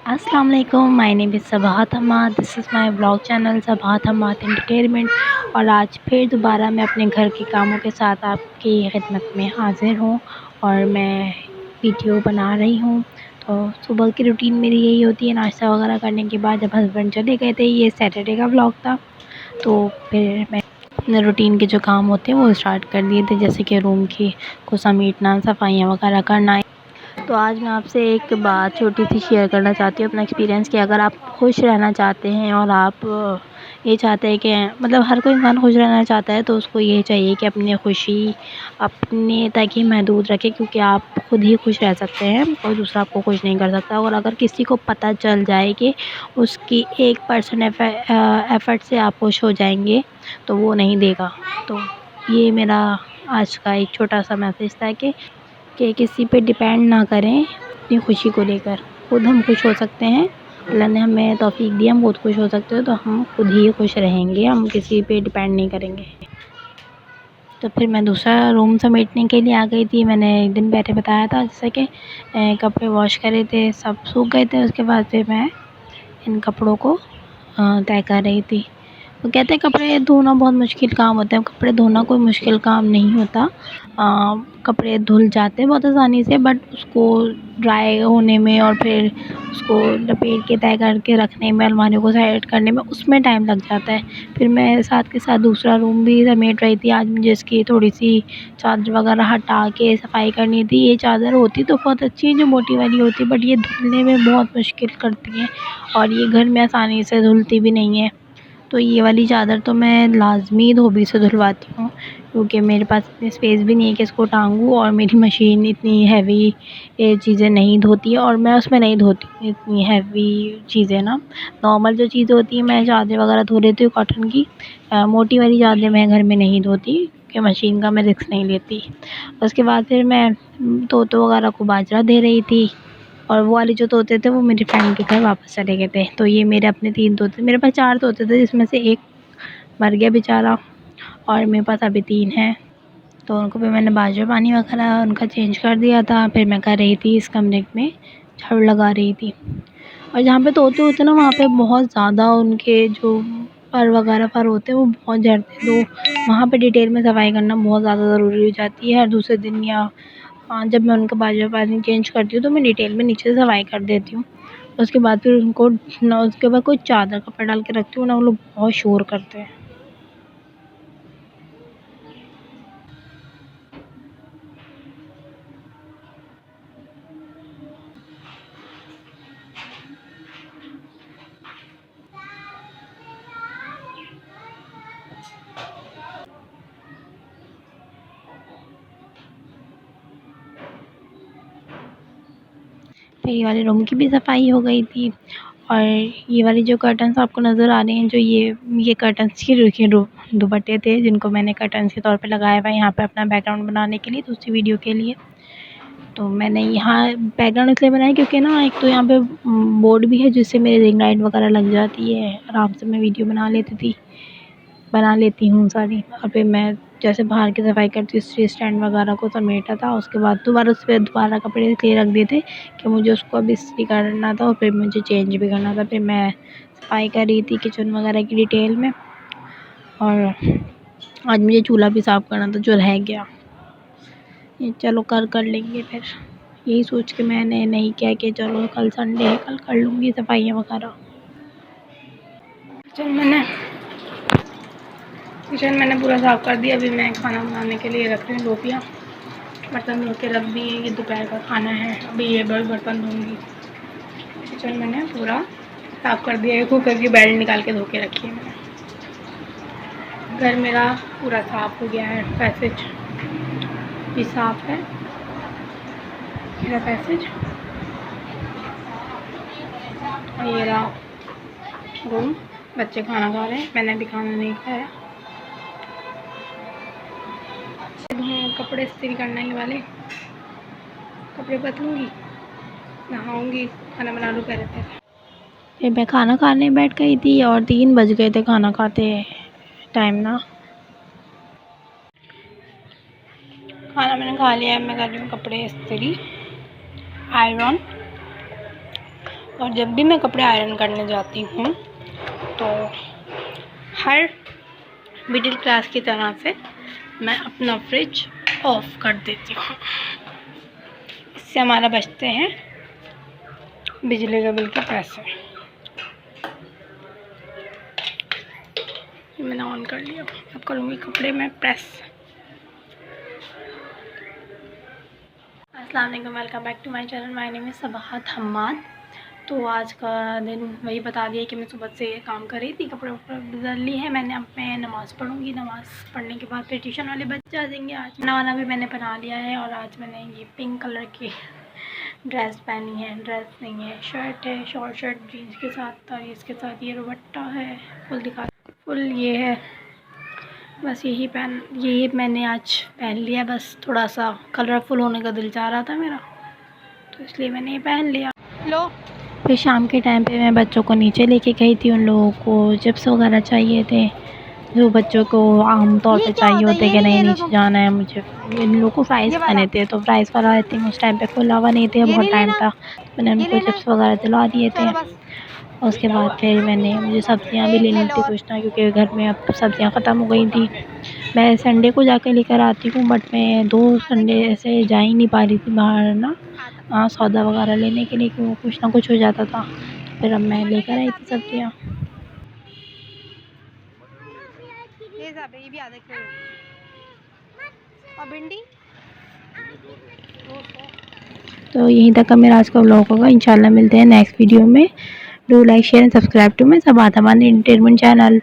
अस्सलाम वालेकुम, my name is Sabahat Hammad. This is my blog channel Sabahat Hammad entertainment. और आज फिर दोबारा मैं अपने घर के कामों के साथ आपकी खिदमत में हाज़िर हूँ और मैं वीडियो बना रही हूँ। तो सुबह की रूटीन मेरी यही होती है, नाश्ता वगैरह करने के बाद जब हस्बैंड चले गए थे, ये सैटरडे का व्लॉग था, तो फिर मैं अपने रूटीन के जो काम होते हैं वो स्टार्ट कर दिए थे, जैसे कि रूम की को समेटना, सफाइयाँ वगैरह करना। तो आज मैं आपसे एक बात छोटी सी शेयर करना चाहती हूँ, अपना एक्सपीरियंस, कि अगर आप खुश रहना चाहते हैं और आप ये चाहते हैं कि मतलब हर कोई इंसान खुश रहना चाहता है, तो उसको ये चाहिए कि अपनी खुशी अपने तक ही महदूद रखे, क्योंकि आप खुद ही खुश रह सकते हैं, कोई दूसरा आपको खुश नहीं कर सकता। और अगर किसी को पता चल जाए कि उसकी 1% एफ़र्ट से आप खुश हो जाएंगे, तो वो नहीं देगा। तो ये मेरा आज का एक छोटा सा मैसेज था कि किसी पे डिपेंड ना करें अपनी खुशी को लेकर। खुद हम खुश हो सकते हैं, अल्लाह ने हमें तौफ़ीक दी, हम खुद खुश हो सकते हैं, तो हम खुद ही खुश रहेंगे, हम किसी पे डिपेंड नहीं करेंगे। तो फिर मैं दूसरा रूम समेटने के लिए आ गई थी। मैंने एक दिन पहले बताया था, जैसे कि कपड़े वॉश करे थे, सब सूख गए थे। उसके बाद फिर मैं इन कपड़ों को तय कर रही थी। वो कहते हैं कपड़े धोना बहुत मुश्किल काम होता है। कपड़े धोना कोई मुश्किल काम नहीं होता। कपड़े धुल जाते हैं बहुत आसानी से, बट उसको ड्राई होने में और फिर उसको लपेट के तय करके रखने में, अलमारियों को साइड करने में, उसमें टाइम लग जाता है। फिर मैं साथ के साथ दूसरा रूम भी समेट रही थी। आज मुझे इसकी थोड़ी-सी चादर वगैरह हटा के सफाई करनी थी। ये चादर होती तो बहुत अच्छी है, जो मोटी वाली होती है, बट ये धुलने में बहुत मुश्किल करती है और ये घर में आसानी से धुलती भी नहीं है। तो ये वाली चादर तो मैं लाज़मी धोबी से धुलवाती हूँ, क्योंकि मेरे पास इतनी स्पेस भी नहीं है कि इसको टांगूँ, और मेरी मशीन इतनी हैवी ये चीज़ें नहीं धोती है, और मैं उसमें नहीं धोती हूँ इतनी हैवी चीज़ें ना। नॉर्मल जो चीज़ें होती हैं मैं चादर वगैरह धो लेती हूँ कॉटन की। मोटी वाली चादरें मैं घर में नहीं धोती, कि मशीन का मैं रिस्क नहीं लेती। उसके बाद फिर मैं तोतों वगैरह को बाजरा दे रही थी, और वो वाले जो तोते थे वो मेरी फ्रेंड के घर वापस चले गए थे। तो ये मेरे अपने 3 तोते, मेरे पास 4 तोते थे, जिसमें से 1 मर गया बेचारा, और मेरे पास अभी 3 हैं। तो उनको भी मैंने बाजरा पानी वगैरह उनका चेंज कर दिया था। फिर मैं कर रही थी इस कमरे में झाड़ू लगा रही थी। और जहाँ पे तोते होते हैं ना, वहाँ पे बहुत ज़्यादा उनके जो फर होते हैं वो बहुत झड़ते हैं, तो वहाँ पे डिटेल में सफाई करना बहुत ज़्यादा ज़रूरी हो जाती है। हर दूसरे दिन या जब मैं उनका बाजरा पानी चेंज करती हूँ, तो मैं डिटेल में नीचे से सफाई कर देती हूँ। उसके बाद फिर उनको ना, उसके बाद कोई चादर कपड़ा डाल के रखती हूँ ना, वो लोग बहुत शोर करते हैं। फिर ये वाले रूम की भी सफाई हो गई थी। और ये वाली जो कर्टन्स आपको नज़र आ रहे हैं, जो ये कर्टन्स के दुपट्टे थे, जिनको मैंने कर्टन्स के तौर पे लगाया हुआ है यहाँ पे अपना बैकग्राउंड बनाने के लिए, दूसरी वीडियो के लिए। तो मैंने यहाँ बैकग्राउंड इसलिए बनाया क्योंकि ना, एक तो यहाँ पे बोर्ड भी है, जिससे मेरी रिंग लाइट वगैरह लग जाती है, आराम से मैं वीडियो बना लेती हूँ सारी। और फिर मैं जैसे बाहर की सफाई करती हूँ, स्टैंड वगैरह को समेटा था, उसके बाद दोबारा उस पर दोबारा कपड़े इसलिए रख दिए थे कि मुझे उसको अब इस्त्री करना था, और फिर मुझे चेंज भी करना था। फिर मैं सफाई कर रही थी किचन वगैरह की डिटेल में, और आज मुझे चूल्हा भी साफ़ करना था जो रह गया। ये चलो कर लेंगे फिर। यही सोच के मैंने नहीं किया कि चलो कल संडे है, कल कर लूँगी सफाइयाँ वगैरह। किचन मैंने पूरा साफ़ कर दिया। अभी मैं खाना बनाने के लिए रख रही हूँ रोटियाँ। बर्तन धो के रख दिए, ये दोपहर का खाना है। अभी ये बर्तन धोंगी। किचन मैंने पूरा साफ़ कर दिया है, कुकर की बेल्ट निकाल के धो के रखी है मैंने। घर मेरा पूरा साफ़ हो गया है। पैसेज भी साफ़ है मेरा पैसेज, और ये रहा रूम। बच्चे खाना खा रहे हैं, मैंने भी खाना नहीं खाया। कपड़े इस्त्री करने ही वाले, कपड़े बदलूँगी, नहाऊँगी, खाना बना लूँ पहले फिर। फिर मैं खाना खाने बैठ गई थी, और 3 बज गए थे खाना खाते टाइम ना। खाना मैंने खा लिया है। मैं कर रही हूँ कपड़े इस्त्री, आयरन। और जब भी मैं कपड़े आयरन करने जाती हूँ तो हर मिडिल क्लास की तरह से मैं अपना फ्रिज ऑफ कर देती हूँ। इससे हमारा बचते हैं बिजली के बिल के पैसे। मैंने ऑन कर लिया। अब करूँगी कपड़े में प्रेस। अस्सलाम वालेकुम, welcome back to my channel. My name is Sabahat Hammad. तो आज का दिन वही बता दिया कि मैं सुबह से काम कर रही थी, कपड़े वपड़े बदल ली है मैंने। अब मैं नमाज़ पढ़ूँगी, नमाज़ पढ़ने के बाद फिर ट्यूशन वाले बच्चे आ जाएंगे। आज खाना वाना भी मैंने बना लिया है और आज मैंने ये पिंक कलर की ड्रेस पहनी है। ड्रेस नहीं है, शर्ट है, शॉर्ट शर्ट जीन्स के साथ। और इसके साथ ये दुपट्टा है, फुल ये है। बस यही मैंने आज पहन लिया। बस थोड़ा सा कलरफुल होने का दिल चाह रहा था मेरा, तो इसलिए मैंने ये पहन लिया। लो। फिर शाम के टाइम पे मैं बच्चों को नीचे लेके गई थी। उन लोगों को चिप्स वगैरह चाहिए थे, जो बच्चों को आम तौर पे चाहिए होते कि नहीं नीचे जाना है मुझे। इन लोगों को फ्राइज़ खाने थे, तो फ्राइज़ वाला आई थिंक उस टाइम पे खुला हुआ नहीं थे, बहुत टाइम था। मैंने उनको चिप्स वगैरह दिला दिए थे। और उसके बाद फिर मुझे सब्ज़ियाँ भी लेनी थी कुछ ना, क्योंकि घर में अब सब्ज़ियाँ ख़त्म हो गई थी। मैं संडे को जाके लेकर आती हूँ, बट मैं 2 संडे ऐसे जा ही नहीं पा रही थी बाहर ना, सौदा वगैरह लेने के लिए, क्योंकि कुछ ना कुछ हो जाता था। फिर अब मैं लेकर आई थी सब्ज़ियाँ। तो यहीं तक का मेरा आज का व्लॉग होगा। इंशाल्लाह मिलते हैं नेक्स्ट वीडियो में। Do like share and subscribe to my Sabahat Hammad entertainment channel.